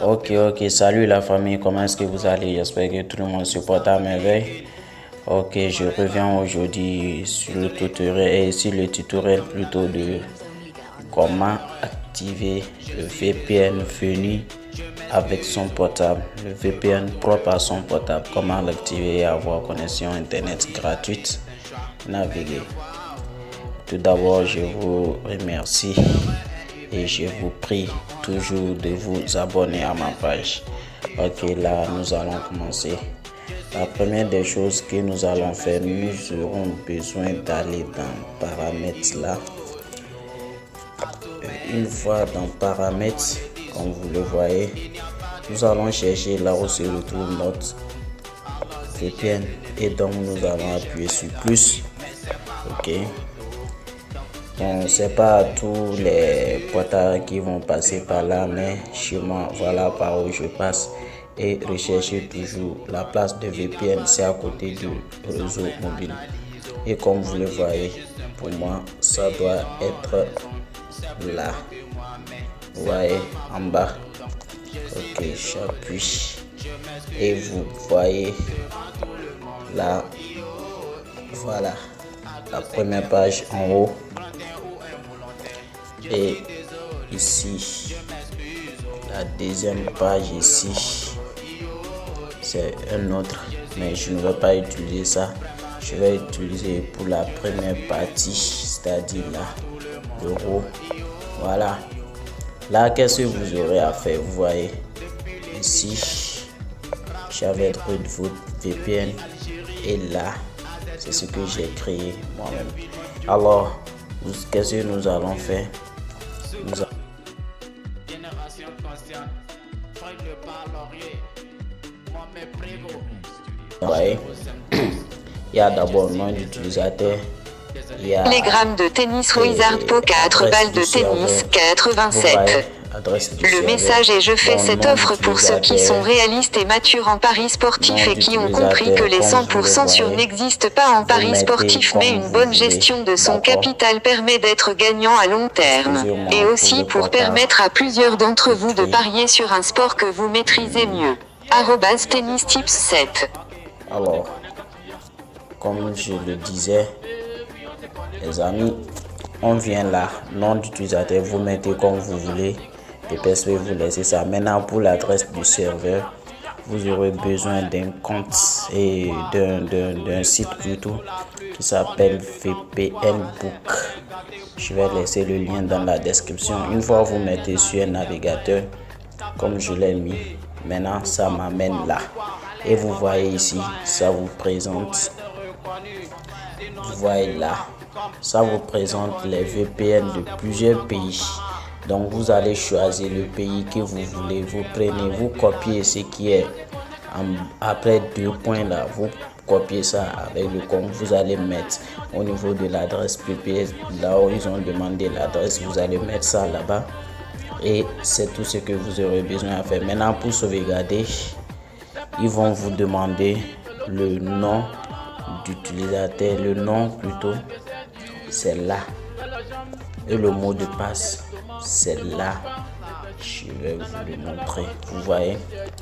Ok, salut la famille, comment est-ce que vous allez? J'espère que tout le monde se porte à merveille. Ok, je reviens aujourd'hui sur le tutoriel plutôt de comment activer le VPN venu avec son portable, le VPN propre à son portable, comment l'activer et avoir connexion internet gratuite, naviguer. Tout d'abord, je vous remercie et je vous prie toujours de vous abonner à ma page. Ok, là, nous allons commencer. La première des choses que nous allons faire, nous aurons besoin d'aller dans paramètres là. Une fois dans paramètres, comme vous le voyez, nous allons chercher là où se retrouve notre VPN et donc nous allons appuyer sur plus. Ok. Bon, c'est pas tous les portails qui vont passer par là, mais chez moi, voilà par où je passe. Et recherchez toujours la place de VPN, c'est à côté du réseau mobile. Et comme vous le voyez, pour moi, ça doit être là. Vous voyez en bas. Ok, j'appuie. Et vous voyez là, voilà, la première page en haut. Et ici, la deuxième page ici, c'est un autre, mais je ne vais pas utiliser ça. Je vais utiliser pour la première partie, c'est-à-dire là, le haut. Voilà. Là, qu'est-ce que vous aurez à faire? Vous voyez, ici, j'avais trouvé votre VPN et là, c'est ce que j'ai créé moi-même. Alors, qu'est-ce que nous allons faire? Ouais. Il y a d'abord le nom d'utilisateur. Les grammes de tennis Wizard Po 4 balles de tennis 87. Le message est: je fais cette offre pour ceux qui sont réalistes et matures en paris sportif et qui ont compris que les 100% sûrs n'existent pas en paris sportif, mais une bonne gestion de son capital permet d'être gagnant à long terme. Et aussi pour permettre à plusieurs d'entre vous de parier sur un sport que vous maîtrisez mieux. @tennistips7. Alors, comme je le disais, les amis, on vient là, nom d'utilisateur, vous mettez comme vous voulez. Le PSP, vous laissez ça. Maintenant, pour l'adresse du serveur, vous aurez besoin d'un compte et d'un site plutôt qui s'appelle VPN Book. Je vais laisser le lien dans la description. Une fois vous mettez sur un navigateur, comme je l'ai mis, maintenant ça m'amène là. Et vous voyez ici, ça vous présente. Vous voyez là, ça vous présente les VPN de plusieurs pays. Donc vous allez choisir le pays que vous voulez. Vous prenez, vous copiez ce qui est après 2 points là. Vous copiez ça avec le compte. Vous allez mettre au niveau de l'adresse PPS, là où ils ont demandé l'adresse. Vous allez mettre ça là-bas. Et c'est tout ce que vous aurez besoin à faire. Maintenant, pour sauvegarder, ils vont vous demander le nom d'utilisateur. Le nom plutôt, c'est là. Et le mot de passe, c'est là. Je vais vous le montrer. Vous voyez.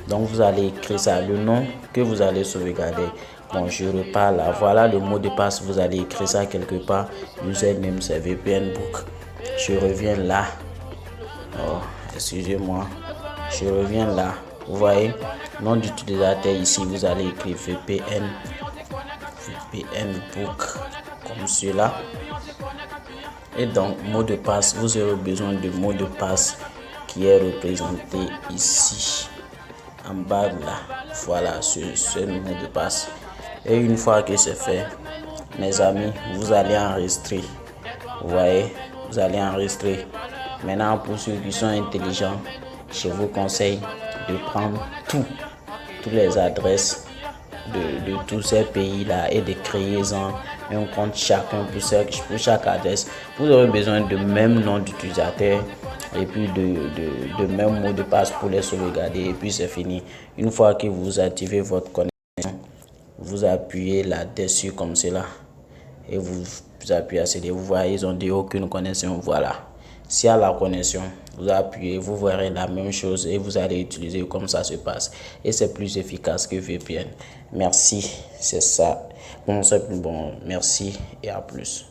Donc vous allez écrire ça, le nom que vous allez sauvegarder. Bon, je repars là. Voilà le mot de passe. Vous allez écrire ça quelque part. Username, c'est VPN Book. Je reviens là. Oh, excusez-moi. Je reviens là. Vous voyez, nom d'utilisateur ici. Vous allez écrire VPN Book comme cela. Et donc, mot de passe, vous aurez besoin de mot de passe qui est représenté ici, en bas là. Voilà, ce mot de passe. Et une fois que c'est fait, mes amis, vous allez enregistrer. Vous voyez, vous allez enregistrer. Maintenant, pour ceux qui sont intelligents, je vous conseille de prendre toutes les adresses de tous ces pays-là et de créer un compte chacun pour chaque adresse. Vous aurez besoin de même nom d'utilisateur et puis de même mot de passe pour les sauvegarder et puis c'est fini. Une fois que vous activez votre connexion, vous appuyez là-dessus comme cela et vous appuyez à CD. Vous voyez, ils ont dit aucune connexion. Voilà, S'il y a la connexion, vous appuyez, vous verrez la même chose et vous allez utiliser comme ça se passe. Et c'est plus efficace que VPN. Merci, c'est ça. Bon, merci et à plus.